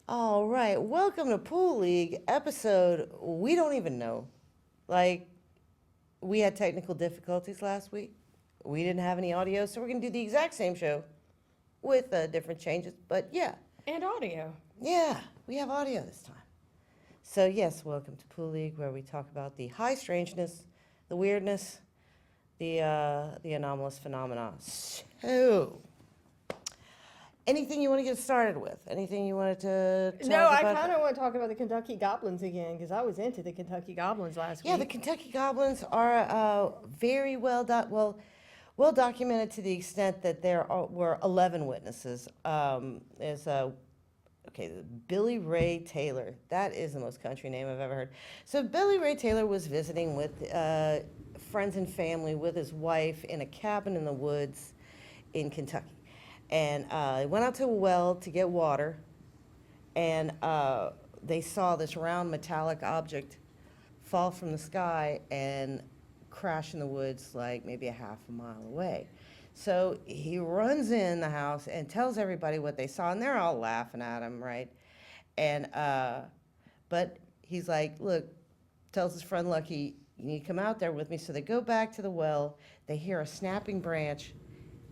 All right, welcome to Pool League episode we don't even know. Like, we had technical difficulties last week. We didn't have any audio, so we're going to do the exact same show with different changes. But And audio. yeah, we have audio this time. So, yes, welcome to Pool League, where we talk about the high strangeness, the weirdness, the anomalous phenomena. So, anything you want to get started with? Anything you wanted to talk No, I about? kind of want to talk about the Kentucky Goblins again because I was into the Kentucky Goblins last Yeah, the week. Kentucky Goblins are very well documented to the extent that were 11 witnesses. Okay, Billy Ray Taylor. That is the most country name I've ever heard. So Billy Ray Taylor was visiting with friends and family with his wife in a cabin in the woods in Kentucky, and he went out to a well to get water, and they saw this round metallic object fall from the sky and crash in the woods like maybe a half a mile away. So he runs in the house and tells everybody what they saw, and they're all laughing at him, right? And but he's like, look, tells his friend Lucky, you need to come out there with me. So they go back to the well. They hear a snapping branch,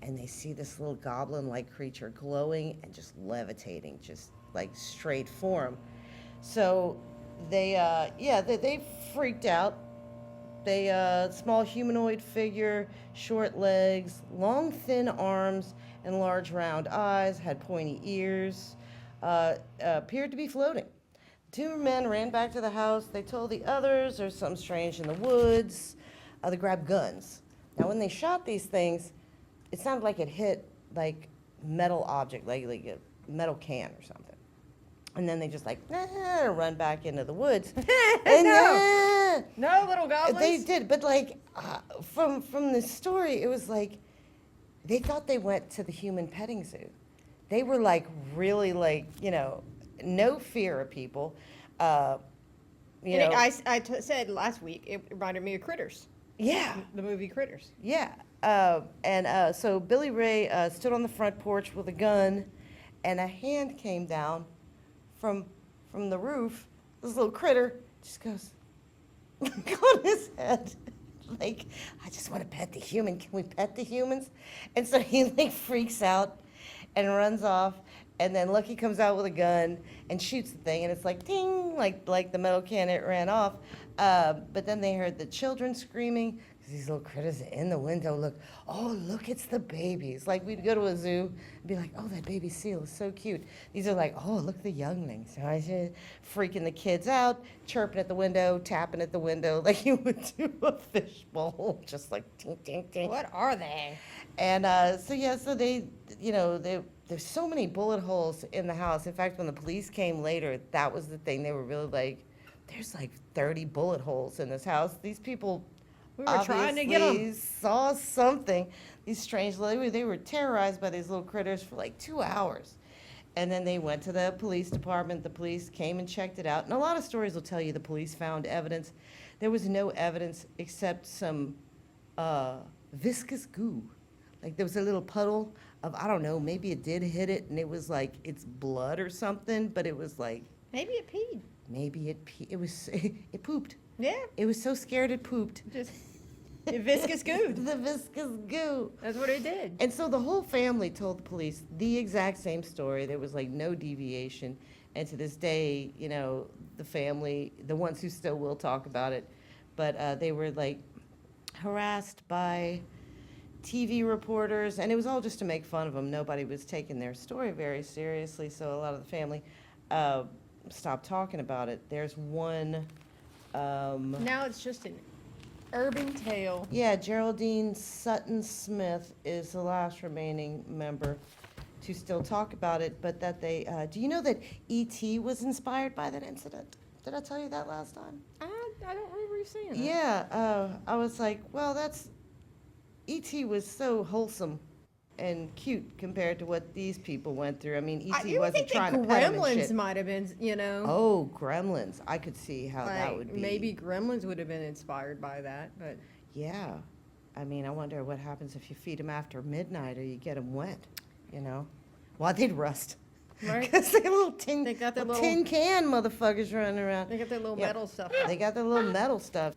and they see this little goblin-like creature glowing and just levitating, just like straight for him. So they freaked out. They small humanoid figure, short legs, long thin arms, and large round eyes, had pointy ears, appeared to be floating. Two men ran back to the house. They told the others there's something strange in the woods. They grabbed guns. Now, when they shot these things, it sounded like it hit like metal object, like a metal can or something. And then they just run back into the woods. And No, little goblins. they did, but from the story, it was like they thought they went to the human petting zoo. They were like really no fear of people. Said last week it reminded me of Critters, Yeah, the movie Critters. yeah. So Billy Ray stood on the front porch with a gun, and a hand came down from the roof. This little critter just goes on his head. Like, I just want to pet the human. Can we pet the humans? And so he freaks out and runs off. And then Lucky comes out with a gun and shoots the thing, and it's like ding, like the metal can. It ran off. But then they heard the children screaming. These little critters are in the window. Look, it's the babies. Like, we'd go to a zoo and be like, oh, that baby seal is so cute. These are like, oh, look, the younglings. Freaking the kids out, chirping at the window, tapping at the window like you would do a fishbowl, just like tink, tink, tink. What are they? And so there's so many bullet holes in the house. In fact, when the police came later, that was the thing. They were really like, there's like 30 bullet holes in this house. These people We were trying to get them. saw something. These strange, they were terrorized by these little critters for like 2 hours. And then they went to the police department. The police came and checked it out. And a lot of stories will tell you the police found evidence. There was no evidence except some viscous goo. Like, there was a little puddle of, I don't know, maybe it did hit it and it was like it's blood or something, but it was like, Maybe it peed. it pooped. Yeah, It was so scared it pooped. just it viscous goo. The viscous goo. That's what it did. And so the whole family told the police the exact same story. There was like no deviation. And to this day, the family, the ones who still will talk about it, but they were like harassed by TV reporters, and it was all just to make fun of them. Nobody was taking their story very seriously, so a lot of the family stopped talking about it. There's one. Now it's just an urban tale. Yeah, Geraldine Sutton Smith is the last remaining member to still talk about it, but that they, do you know that E.T. was inspired by that incident? Did I tell you that last time? I don't remember you saying that. Yeah, I was like, well, E.T. was so wholesome and cute compared to what these people went through. I mean, E.T. wasn't trying to pet him and Gremlins shit. might have been, Oh, Gremlins. I could see how that like, would be. maybe Gremlins would have been inspired by that, but Yeah. I mean, I wonder what happens if you feed them after midnight or you get them wet, Well, they'd rust. Right. Because they little tin, They got their tin can motherfuckers running around. They got their little Yeah. metal stuff. They got their little metal stuff.